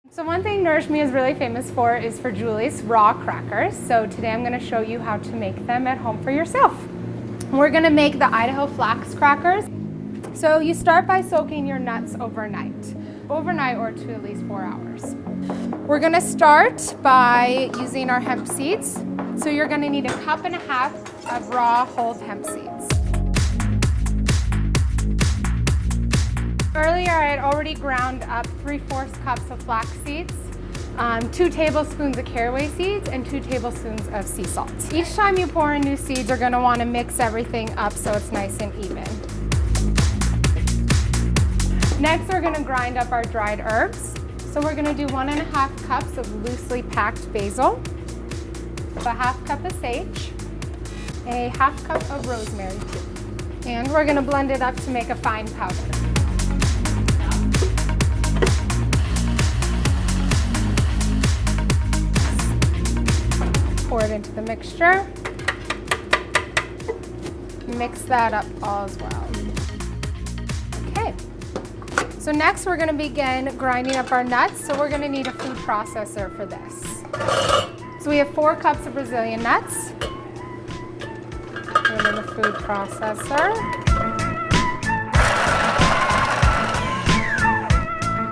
So one thing Nourish Me is really famous for is for Julie's raw crackers. So today I'm going to show you how to make them at home for yourself. We're going to make the Idaho flax crackers. So you start by soaking your nuts overnight or to at least 4 hours. We're going to start by using our hemp seeds. So you're going to need 1.5 cups of raw whole hemp seeds. Earlier, I had already ground up 3/4 cups of flax seeds, 2 tablespoons of caraway seeds, and 2 tablespoons of sea salt. Each time you pour in new seeds, you're going to want to mix everything up so it's nice and even. Next, we're going to grind up our dried herbs. So we're going to do 1.5 cups of loosely packed basil, 1/2 cup of sage, 1/2 cup of rosemary too. And we're going to blend it up to make a fine powder. Pour it into the mixture. Mix that up all as well. Okay. So next we're going to begin grinding up our nuts. So we're going to need a food processor for this. So we have 4 cups of Brazilian nuts. Put it in the food processor.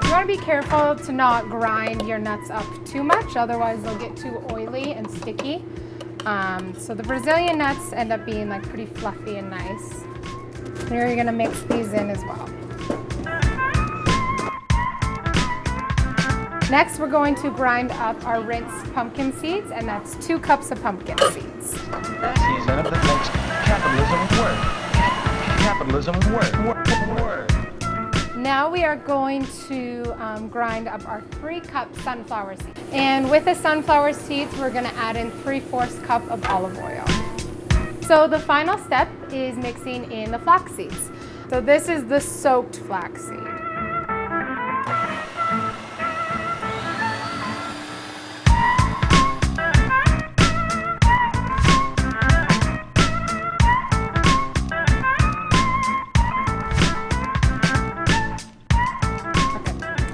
You want to be careful to not grind your nuts up too much, otherwise they'll get too oily and sticky. So the Brazilian nuts end up being like pretty fluffy and nice. Here you're going to mix these in as well. Next we're going to grind up our rinsed pumpkin seeds, and that's 2 cups of pumpkin seeds. Season of the next capitalism at work. Capitalism at work. Now we are going to grind up our 3-cup sunflower seeds. And with the sunflower seeds, we're going to add in 3/4 cup of olive oil. So the final step is mixing in the flax seeds. So this is the soaked flax seed.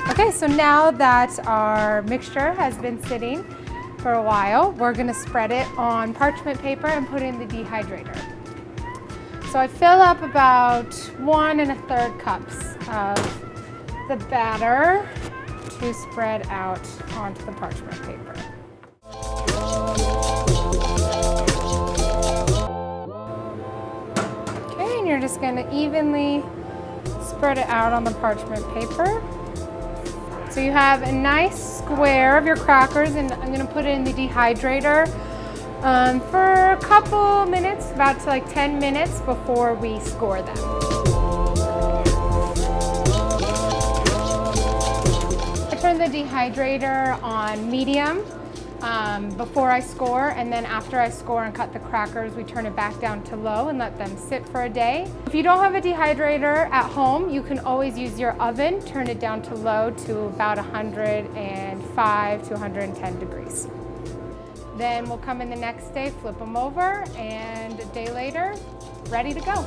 Okay, so now that our mixture has been sitting for a while, we're going to spread it on parchment paper and put it in the dehydrator. So I fill up about 1 1/3 cups of the batter to spread out onto the parchment paper. Okay, and you're just going to evenly spread it out on the parchment paper. So you have a nice square of your crackers, and I'm going to put it in the dehydrator for a couple minutes, about to like 10 minutes before we score them. I turn the dehydrator on medium before I score, and then after I score and cut the crackers, we turn it back down to low and let them sit for a day. If you don't have a dehydrator at home, you can always use your oven, turn it down to low to about 105 to 110 degrees. Then we'll come in the next day, flip them over, and a day later, ready to go.